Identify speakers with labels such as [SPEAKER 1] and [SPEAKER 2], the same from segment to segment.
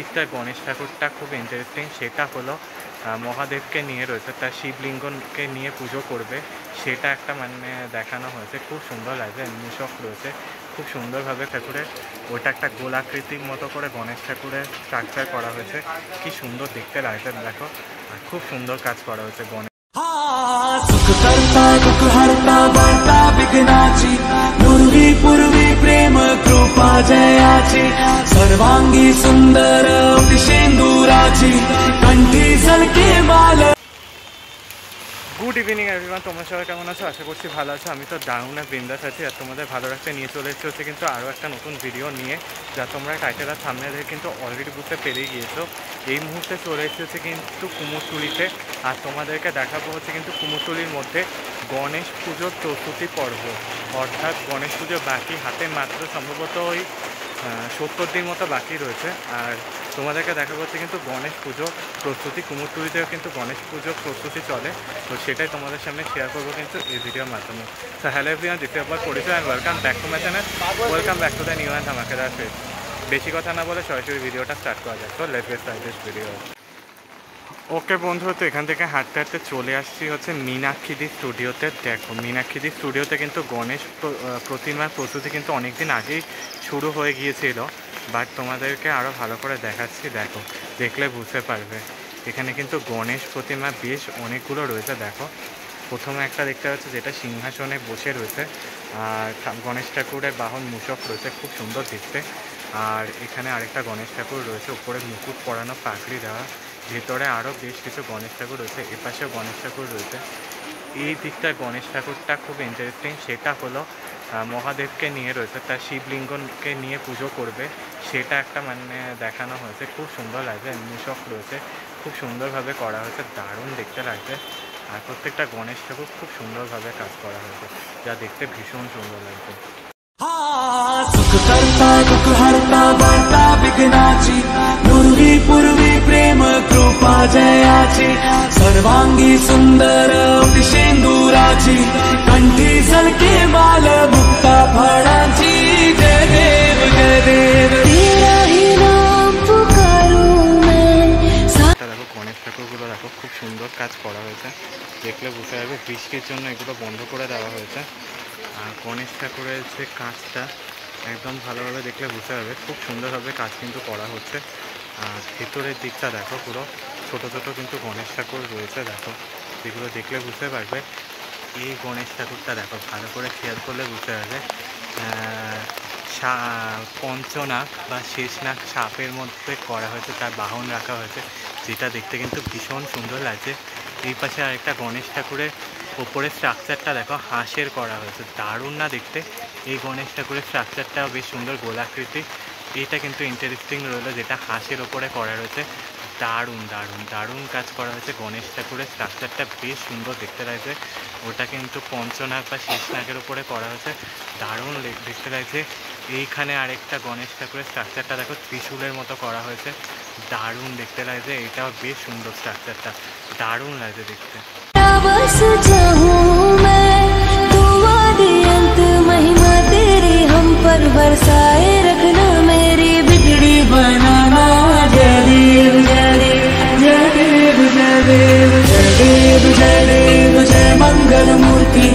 [SPEAKER 1] দিকটায় গণেশ ঠাকুরটা খুব ইন্টারেস্টিং, সেটা হলো মহাদেবকে নিয়ে রয়েছে, তার শিবলিঙ্গকে নিয়ে পুজো করবে সেটা একটা মানে দেখানো হয়েছে। খুব সুন্দর লাগছে, মূষক রয়েছে খুব সুন্দরভাবে ঠাকুরের, ওটা একটা গোলাকৃতির মতো করে গণেশ ঠাকুরের স্ট্রাকচার করা হয়েছে, কি সুন্দর দেখতে লাগছে দেখো, আর খুব সুন্দর কাজ করা হয়েছে গণেশ।
[SPEAKER 2] सुख करता दुख हरता वार्ता विघ्नाची पूर्वी पूर्वी प्रेम कृपा जयाची सर्वांगी सुंदर शेंदुराची कंठी झलके बाल।
[SPEAKER 1] গুড ইভিনিং এভরিওয়ান, তোমরা সবাই কেমন আছো? আশা করছি ভালো আছো। আমি তো দারুণ বিন্দাস আছি, আর তোমাদের ভালো রাখতে নিয়ে চলে এসেছি হচ্ছে কিন্তু আরও একটা নতুন ভিডিও নিয়ে, যা তোমরা টাইটেল আর থাম্বনেল দেখে কিন্তু অলরেডি বুঝতে পেরেই গিয়েছো। এই মুহূর্তে চলে এসেছে কিন্তু কুমোরটুলিতে, আর তোমাদেরকে দেখাবো হচ্ছে কিন্তু কুমোরটুলির মধ্যে গণেশ পুজোর প্রস্তুতি পর্ব, অর্থাৎ গণেশ পুজো বাকি হাতে মাত্র সম্ভবত ওই 70 দিন মতো বাকি রয়েছে। আর তোমাদেরকে দেখা করছে কিন্তু গণেশ পুজো প্রস্তুতি, কুমোরটুলিতেও কিন্তু গণেশ পুজোর প্রস্তুতি চলে, তো সেটাই তোমাদের সামনে শেয়ার করবো কিন্তু এই ভিডিওর মাধ্যমে। তো hello everyone, this is Abar Porichoy and welcome back to my channel, welcome back to the new and ধামাকেদার ফেস। বেশি কথা না বলে সরাসরি ভিডিওটা স্টার্ট করা যায়, তো let's get start this video. Okay বন্ধু, তো এখান থেকে হাঁটতে হাঁটতে চলে আসছি হচ্ছে মীনাক্ষীদি স্টুডিওতে। দেখো মীনাক্ষীদি স্টুডিওতে কিন্তু গণেশ প্রতিমার প্রস্তুতি কিন্তু অনেক দিন আগেই শুরু হয়ে গিয়েছিল, বাট তোমাদেরকে আরও ভালো করে দেখাচ্ছি, দেখো দেখলে বুঝতে পারবে। এখানে কিন্তু গণেশ প্রতিমা বেশ অনেকগুলো রয়েছে। দেখো প্রথমে একটা দেখতে পাচ্ছি যেটা সিংহাসনে বসে রয়েছে, আর গণেশ ঠাকুরের বাহন মূষক রয়েছে, খুব সুন্দর দেখতে। আর এখানে আরেকটা গণেশ ঠাকুর রয়েছে, উপরে মুকুট পরানো, পাগড়ি দেওয়া। ভেতরে আরও বেশ কিছু গণেশ ঠাকুর রয়েছে, এপাশেও গণেশ ঠাকুর রয়েছে। এই দিকটায় গণেশ ঠাকুরটা খুব ইন্টারেস্টিং, সেটা হলো মহাদেবকে নিয়ে রয়েছে, তার শিবলিঙ্গকে নিয়ে পুজো করবে সেটা একটা মানে দেখানো হয়েছে। খুব সুন্দর লাগছে, মূষক রয়েছে খুব সুন্দরভাবে করা হয়েছে, দারুণ দেখতে লাগছে। আর প্রত্যেকটা গণেশ ঠাকুর খুব সুন্দরভাবে কাজ করা হয়েছে, যা দেখতে ভীষণ সুন্দর লাগছে।
[SPEAKER 2] सुख करता दुख हरता वार्ता विघ्नाची पूर्वी पूर्वी प्रेम कृपा जयाची सर्वांगी सुंदर शेंदुराची कंठी झलके बाल मुक्ता फळाची जय देव जय देव तेरा ही नाम पुकारू मैं।
[SPEAKER 1] দেখো গণেশ ঠাকুরগুলো দেখো খুব সুন্দর কাজ করা হয়েছে, দেখলে বুঝতে পারবে। বৃষ্টির জন্য এগুলো বন্ধ করে দেওয়া হয়েছে, আর গণেশ ঠাকুরের যে কাজটা একদম ভালোভাবে দেখলে বুঝতে পারবে, খুব সুন্দরভাবে কাজ কিন্তু করা হচ্ছে। আর ভেতরের দিকটা দেখো, পুরো ছোটো ছোটো কিন্তু গণেশ ঠাকুর রয়েছে, দেখো যেগুলো দেখলে বুঝতে পারবে। এই গণেশ ঠাকুরটা দেখো ভালো করে খেয়াল করলে বুঝতে পারবে, পঞ্চনাগ বা শেষনাগ সাপের মধ্যে করা হয়েছে, তার বাহন রাখা হয়েছে, যেটা দেখতে কিন্তু ভীষণ সুন্দর লাগছে। এই পাশে আরেকটা গণেশ ঠাকুরের ওপরে স্ট্রাকচারটা দেখো হাঁসের করা হয়েছে, দারুণ না দেখতে। এই গণেশ ঠাকুরের স্ট্রাকচারটাও বেশ সুন্দর গোলাকৃতি, এইটা কিন্তু ইন্টারেস্টিং রইলো, যেটা হাঁসের ওপরে করা রয়েছে, দারুণ দারুণ দারুণ কাজ করা হয়েছে। গণেশ ঠাকুরের স্ট্রাকচারটা বেশ সুন্দর দেখতে লাগছে, ওটা কিন্তু পঞ্চনাগ বা শেষনাগের উপরে করা হয়েছে, দারুণ দেখতে লাগছে। এইখানে আরেকটা গণেশ ঠাকুরের স্ট্রাকচারটা দেখো ত্রিশূলের মতো করা হয়েছে, দারুণ দেখতে লাগছে, এটাও বেশ সুন্দর স্ট্রাকচারটা, দারুণ লাগছে দেখতে।
[SPEAKER 3] बस चाहूं मैं दुआ दे अंत महिमा तेरी हम पर बरसाए रखना मेरी
[SPEAKER 2] बिगड़ी बनाना जय देव जय देव जय देव जय देव जय देव जय देव जय मंगल मूर्ति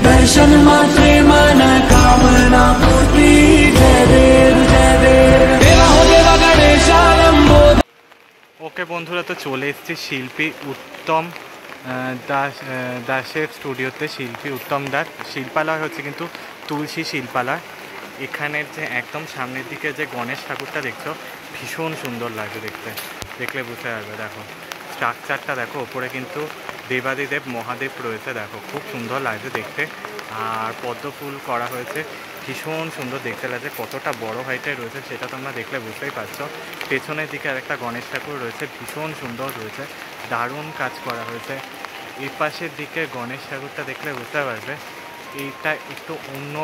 [SPEAKER 2] दर्शन मात्रे मन कामना पूर्ति जय देव जय देव देवा हो देवा गणेशालंबो।
[SPEAKER 1] ওকে বন্ধুরা, তো চলে এসেছি শিল্পী উত্তম দাসের স্টুডিওতে। শিল্পী উত্তম দাস, শিল্পালয় হচ্ছে কিন্তু তুলসী শিল্পালয়। এখানের যে একদম সামনের দিকে যে গণেশ ঠাকুরটা দেখছো ভীষণ সুন্দর লাগে দেখতে, দেখলে বুঝতে পারবে। দেখো স্ট্রাকচারটা দেখো, ওপরে কিন্তু দেবাদিদেব মহাদেব রয়েছে, দেখো খুব সুন্দর লাগছে দেখতে। আর পদ্ম ফুল করা হয়েছে, ভীষণ সুন্দর দেখতে লাগছে। কতটা বড় হাইটের রয়েছে সেটা তোমরা দেখলে বুঝতেই পারছো। পেছনের দিকে আরেকটা গণেশ ঠাকুর রয়েছে, ভীষণ সুন্দর রয়েছে, দারুণ কাজ করা হয়েছে। এই পাশের দিকে গণেশ ঠাকুরটা দেখলে বুঝতে পারবে, এইটা একটু অন্য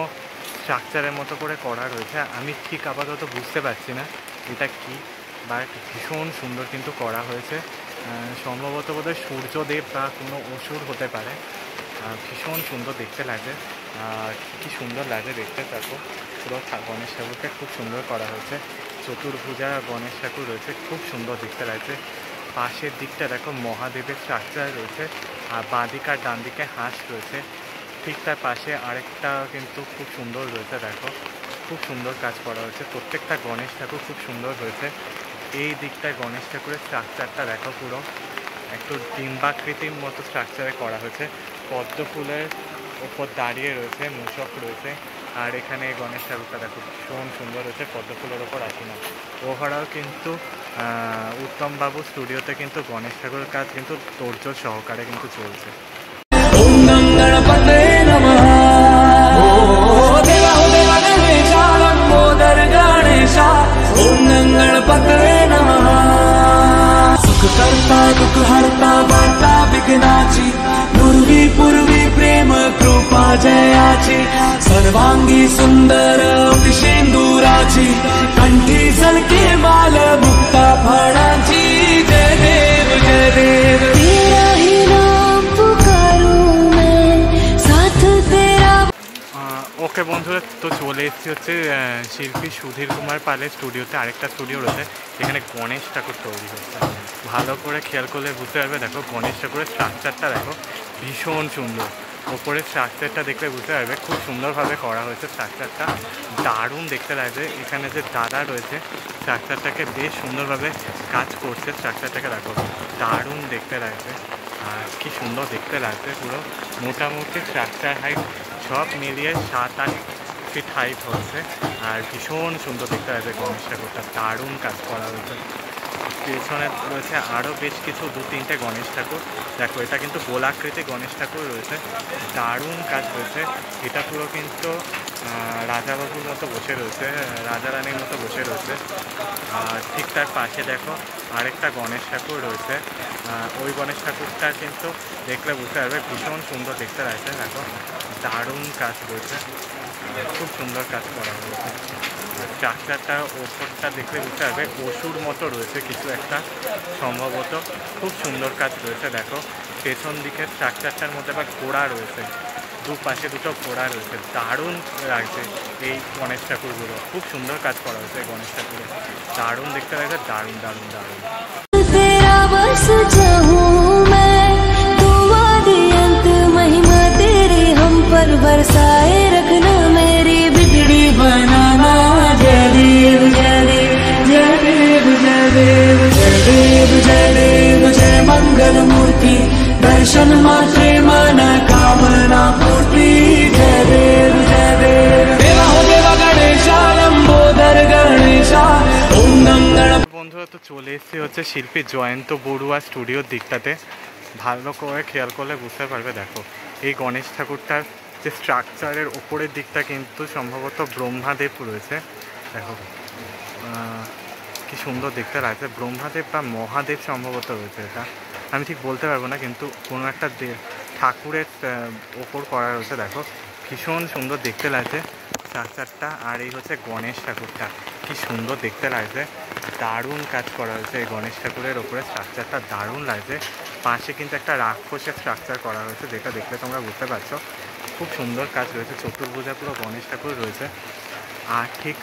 [SPEAKER 1] স্ট্রাকচারের মতো করে করা রয়েছে, আমি ঠিক আপাতত বুঝতে পারছি না এটা কি, বাট ভীষণ সুন্দর কিন্তু করা হয়েছে। সম্ভবত বোধহয় সূর্যদেব বা কোনো অসুর হতে পারে, ভীষণ সুন্দর দেখতে লাগে। কি সুন্দর লাগে দেখতে, দেখো পুরো গণেশ ঠাকুরকে খুব সুন্দর করা হয়েছে। চতুর্ভুজা গণেশ ঠাকুর রয়েছে, খুব সুন্দর দেখতে লাগছে। পাশের দিকটা দেখো মহাদেবের স্ট্রাকচার রয়েছে, আর বাঁ দিকে আর ডান দিকে হাঁস রয়েছে। ঠিক তার পাশে আরেকটা কিন্তু খুব সুন্দর রয়েছে, দেখো খুব সুন্দর কাজ করা হয়েছে। প্রত্যেকটা গণেশ ঠাকুর খুব সুন্দর হয়েছে। এই দিকটায় গণেশ ঠাকুরের স্ট্রাকচারটা দেখো পুরো একটু ডিম্বাকৃতির মতো স্ট্রাকচারে করা হয়েছে। পদ্ম ফুলের ওপর দাঁড়িয়ে রয়েছে, মূষক রয়েছে। আর এখানে গণেশ ঠাকুরটা দেখো ভীষণ সুন্দর হয়েছে, পদ্ম ফুলের ওপর আসি না। ওভারঅল কিন্তু উত্তমবাবু স্টুডিওতে কিন্তু গণেশ ঠাকুরের কাজ কিন্তু তোড়জোড় সহকারে কিন্তু চলছে।
[SPEAKER 2] करता दुख हरता वार्ता विघ्नाची पूर्वी पूर्वी प्रेम कृपा जयाची सर्वांगी सुंदर सिंदुराची कंठी सलके बाल मुक्ता फळाची जय देव जय देव
[SPEAKER 3] तेरा ही नाम पुकारूं मैं साथ तेरा।
[SPEAKER 1] ওকে বন্ধুরা, তো চলে এসেছি হচ্ছে শিল্পী সুধীর কুমার পালের স্টুডিওতে। আরেকটা স্টুডিও রয়েছে, এখানে গণেশ ঠাকুর তৈরি হচ্ছে। ভালো করে খেয়াল করলে বুঝতে পারবে, দেখো গণেশ ঠাকুরের স্ট্রাকচারটা দেখো ভীষণ সুন্দর। ওপরের স্ট্রাকচারটা দেখলে বুঝতে পারবে খুব সুন্দরভাবে করা হয়েছে। স্ট্রাকচারটা দারুণ দেখতে লাগছে। এখানে যে দাদা রয়েছে স্ট্রাকচারটাকে বেশ সুন্দরভাবে কাজ করছে। স্ট্রাকচারটাকে দেখো দারুণ দেখতে লাগছে, আর কি সুন্দর দেখতে লাগছে। পুরো মোটামুটি স্ট্রাকচার হাইট সব মিলিয়ে 7-8 ফিট হাইট হচ্ছে, আর ভীষণ সুন্দর দেখতে লাগছে। গণেশ ঠাকুরটা দারুণ কাজ করা হয়েছে। পেছনে রয়েছে আরও বেশ কিছু 2-3টে গণেশ ঠাকুর। দেখো এটা কিন্তু গোলাকৃতি গণেশ ঠাকুর রয়েছে, দারুণ কাজ হয়েছে। এটা পুরো কিন্তু রাজাবাবুর মতো বসে রয়েছে, রাজা রানীর মতো বসে রয়েছে। আর ঠিক তার পাশে দেখো আরেকটা গণেশ ঠাকুর রয়েছে। ওই গণেশ ঠাকুরটা কিন্তু দেখলে বুঝতে পারবে ভীষণ সুন্দর দেখতে লাগছে। দেখো দারুণ কাজ রয়েছে, খুব সুন্দর কাজ করা হয়েছে। স্ট্রাকচারটা ওপরটা দেখলে বুঝতে পারবে অসুর মতো রয়েছে কিছু একটা, সম্ভবত খুব সুন্দর কাজ রয়েছে। দেখো পেছন দিকের স্ট্রাকচারটার মধ্যে আবার ঘোড়া রয়েছে, দুপাশে দুটো ঘোড়া রয়েছে, দারুণ লাগছে। এই গণেশ ঠাকুরগুলো খুব সুন্দর কাজ করা হয়েছে। গণেশ ঠাকুরের দারুণ দেখতে লাগছে, দারুণ দারুণ দারুণ।
[SPEAKER 3] तेरा बस चाहूं मैं तू आदि अंत महिमा तेरी हम पर बरसाए रखना मेरी
[SPEAKER 2] बिगड़ी बनाना जय देव जय देव जय देव जय देव जय देव जय देव जय मंगल मूर्ति दर्शन मात्रे मन कामना पूर्ति जय देव जय देव देवा हो देवा गणेशा लंबोदर गणेशा ओम नम गण।
[SPEAKER 1] বন্ধুরা, তো চলে এসেছি হচ্ছে শিল্পী জয়ন্ত বড়ুয়া স্টুডিওর দিকটাতে। ভালো করে খেয়াল করলে বুঝতে পারবে, দেখো এই গণেশ ঠাকুরটার যে স্ট্রাকচারের ওপরের দিকটা কিন্তু সম্ভবত ব্রহ্মাদেব রয়েছে। দেখো কি সুন্দর দেখতে লাগছে, ব্রহ্মাদেব বা মহাদেব সম্ভবত রয়েছে। এটা আমি ঠিক বলতে পারবো না, কিন্তু কোনো একটা ঠাকুরের ওপর করা রয়েছে। দেখো ভীষণ সুন্দর দেখতে লাগছে স্ট্রাকচারটা। আর এই হচ্ছে গণেশ ঠাকুরটা, কি সুন্দর দেখতে লাগছে, দারুণ কাজ করা হয়েছে। এই গণেশ ঠাকুরের ওপরে স্ট্রাকচারটা দারুণ লাগছে। পাশে কিন্তু একটা রাক্ষসের স্ট্রাকচার করা হয়েছে, যেটা দেখলে তোমরা বুঝতে পারছো খুব সুন্দর কাজ রয়েছে। চতুর্ভুজা পুরো গণেশ ঠাকুর রয়েছে। আর ঠিক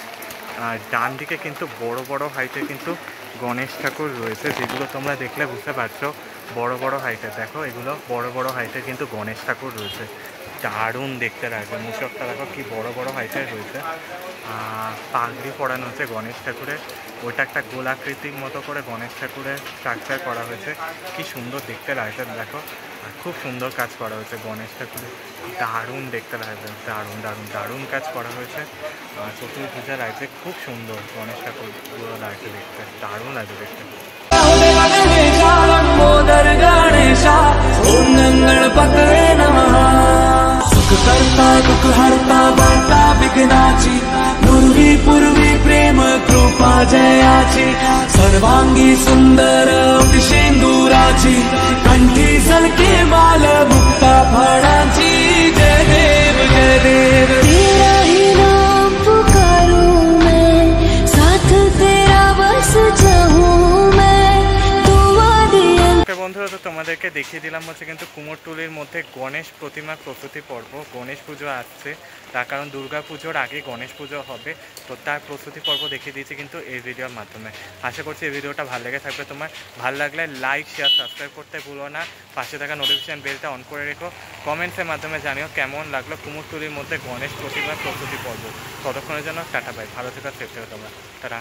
[SPEAKER 1] ডান দিকে কিন্তু বড় বড় হাইটের কিন্তু গণেশ ঠাকুর রয়েছে, যেগুলো তোমরা দেখলে বুঝতে পারছো বড় বড় হাইটের। দেখো এগুলো বড় বড় হাইটের কিন্তু গণেশ ঠাকুর রয়েছে, দারুণ দেখতে লাগবে। মূষকটা দেখো কি বড় বড় হাইটের রয়েছে। পাগড়ি পরানো হচ্ছে গণেশ ঠাকুরের, ওইটা একটা গোলাকৃতির মতো করে গণেশ ঠাকুরের স্ট্রাকচার করা হয়েছে, কি সুন্দর দেখতে লাগছে। দেখো খুব সুন্দর কাজ করা হয়েছে গণেশ ঠাকুরের, দারুণ দেখতে লাগবে, দারুণ দারুণ দারুণ কাজ করা হয়েছে। চতুর্ভুজা লাগছে, খুব সুন্দর গণেশ ঠাকুরগুলো লাগছে দেখতে, দারুণ লাগছে দেখতে।
[SPEAKER 2] करता दुख हरता वार्ता विघ्नाची पूर्वी पूर्वी प्रेम कृपा जयाची सर्वांगी सुंदर सिंदुराची कंठी सलके बाल मुक्ता फळाची जय देव जय देव
[SPEAKER 3] तेरा ही नाम पुकारूं मैं साथ तेरा बस चाहूं मैं तू आदि अंत।
[SPEAKER 1] বন্ধুরা, তো তোমাদেরকে তোমাদেরকে দেখিয়ে দিলাম হচ্ছে কিন্তু কুমোরটুলির মধ্যে গণেশ প্রতিমার প্রস্তুতি পর্ব। গণেশ পুজো আসছে, তার কারণ দুর্গা পুজোর আগে গণেশ পুজো হবে, তো তার প্রস্তুতি পর্ব দেখিয়ে দিয়েছি কিন্তু এই ভিডিওর মাধ্যমে। আশা করছি এই ভিডিওটা ভালো লেগে থাকবে তোমার। ভালো লাগলে লাইক শেয়ার সাবস্ক্রাইব করতে ভুলো না, পাশে থাকা নোটিফিকেশান বেলটা অন করে রেখো। কমেন্টসের মাধ্যমে জানিও কেমন লাগলো কুমোরটুলির মধ্যে গণেশ প্রতিমার প্রস্তুতি পর্ব। ততক্ষণের জন্য টাটা বাই, ভালো থেকো, সেফ থেকো তোমরা, টাটা।